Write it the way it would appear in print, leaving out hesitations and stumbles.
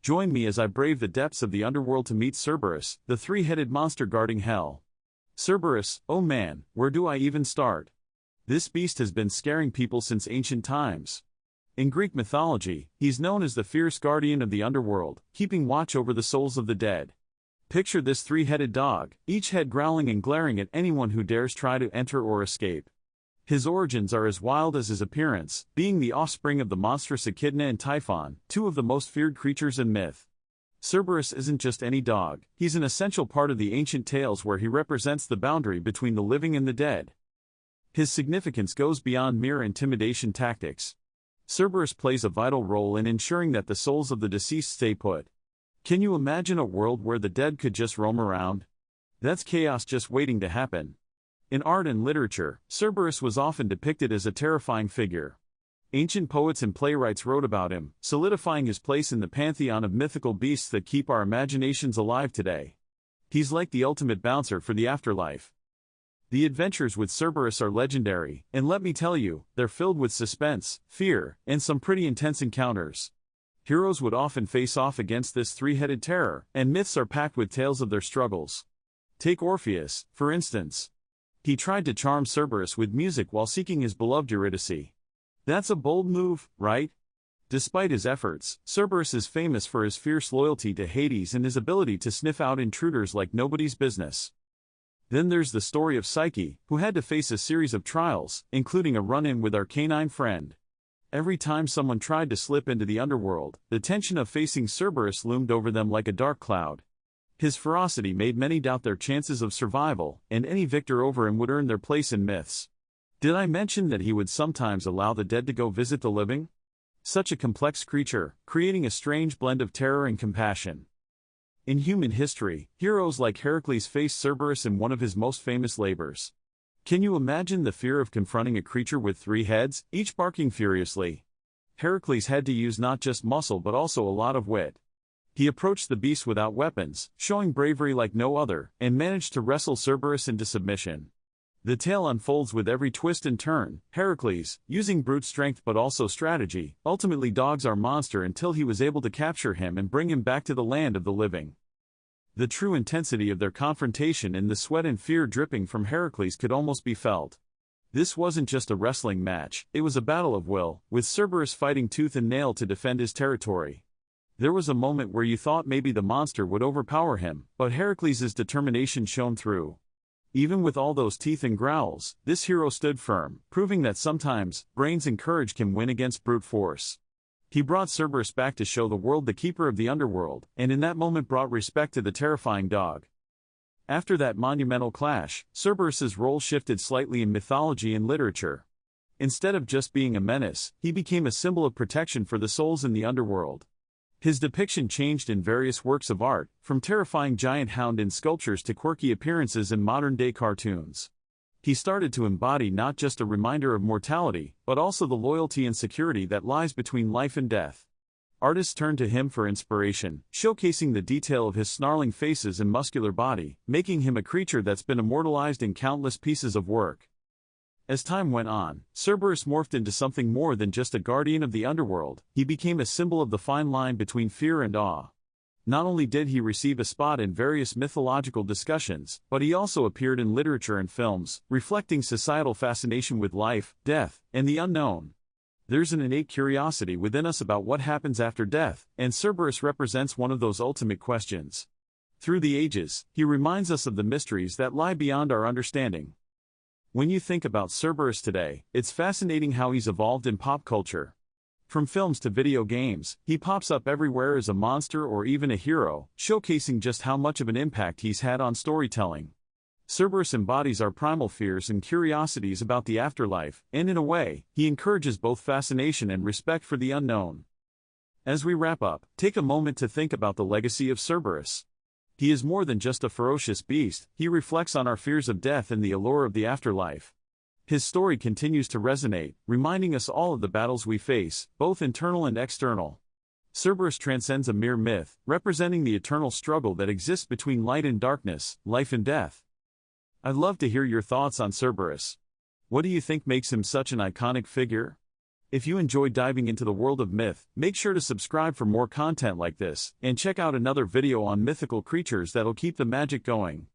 Join me as I brave the depths of the underworld to meet Cerberus, the three-headed monster guarding hell. Cerberus, oh man, where do I even start? This beast has been scaring people since ancient times. In Greek mythology, he's known as the fierce guardian of the underworld, keeping watch over the souls of the dead. Picture this three-headed dog, each head growling and glaring at anyone who dares try to enter or escape. His origins are as wild as his appearance, being the offspring of the monstrous Echidna and Typhon, two of the most feared creatures in myth. Cerberus isn't just any dog, he's an essential part of the ancient tales where he represents the boundary between the living and the dead. His significance goes beyond mere intimidation tactics. Cerberus plays a vital role in ensuring that the souls of the deceased stay put. Can you imagine a world where the dead could just roam around? That's chaos just waiting to happen. In art and literature, Cerberus was often depicted as a terrifying figure. Ancient poets and playwrights wrote about him, solidifying his place in the pantheon of mythical beasts that keep our imaginations alive today. He's like the ultimate bouncer for the afterlife. The adventures with Cerberus are legendary, and let me tell you, they're filled with suspense, fear, and some pretty intense encounters. Heroes would often face off against this three-headed terror, and myths are packed with tales of their struggles. Take Orpheus, for instance. He tried to charm Cerberus with music while seeking his beloved Eurydice. That's a bold move, right? Despite his efforts, Cerberus is famous for his fierce loyalty to Hades and his ability to sniff out intruders like nobody's business. Then there's the story of Psyche, who had to face a series of trials, including a run-in with our canine friend. Every time someone tried to slip into the underworld, the tension of facing Cerberus loomed over them like a dark cloud. His ferocity made many doubt their chances of survival, and any victor over him would earn their place in myths. Did I mention that he would sometimes allow the dead to go visit the living? Such a complex creature, creating a strange blend of terror and compassion. In human history, heroes like Heracles faced Cerberus in one of his most famous labors. Can you imagine the fear of confronting a creature with three heads, each barking furiously? Heracles had to use not just muscle but also a lot of wit. He approached the beast without weapons, showing bravery like no other, and managed to wrestle Cerberus into submission. The tale unfolds with every twist and turn. Heracles, using brute strength but also strategy, ultimately dogs our monster until he was able to capture him and bring him back to the land of the living. The true intensity of their confrontation and the sweat and fear dripping from Heracles could almost be felt. This wasn't just a wrestling match, it was a battle of will, with Cerberus fighting tooth and nail to defend his territory. There was a moment where you thought maybe the monster would overpower him, but Heracles' determination shone through. Even with all those teeth and growls, this hero stood firm, proving that sometimes, brains and courage can win against brute force. He brought Cerberus back to show the world the keeper of the underworld, and in that moment brought respect to the terrifying dog. After that monumental clash, Cerberus's role shifted slightly in mythology and literature. Instead of just being a menace, he became a symbol of protection for the souls in the underworld. His depiction changed in various works of art, from terrifying giant hound in sculptures to quirky appearances in modern-day cartoons. He started to embody not just a reminder of mortality, but also the loyalty and security that lies between life and death. Artists turned to him for inspiration, showcasing the detail of his snarling faces and muscular body, making him a creature that's been immortalized in countless pieces of work. As time went on, Cerberus morphed into something more than just a guardian of the underworld. He became a symbol of the fine line between fear and awe. Not only did he receive a spot in various mythological discussions, but he also appeared in literature and films, reflecting societal fascination with life, death, and the unknown. There's an innate curiosity within us about what happens after death, and Cerberus represents one of those ultimate questions. Through the ages, he reminds us of the mysteries that lie beyond our understanding. When you think about Cerberus today, it's fascinating how he's evolved in pop culture. From films to video games, he pops up everywhere as a monster or even a hero, showcasing just how much of an impact he's had on storytelling. Cerberus embodies our primal fears and curiosities about the afterlife, and in a way, he encourages both fascination and respect for the unknown. As we wrap up, take a moment to think about the legacy of Cerberus. He is more than just a ferocious beast, he reflects on our fears of death and the allure of the afterlife. His story continues to resonate, reminding us all of the battles we face, both internal and external. Cerberus transcends a mere myth, representing the eternal struggle that exists between light and darkness, life and death. I'd love to hear your thoughts on Cerberus. What do you think makes him such an iconic figure? If you enjoy diving into the world of myth, make sure to subscribe for more content like this, and check out another video on mythical creatures that'll keep the magic going.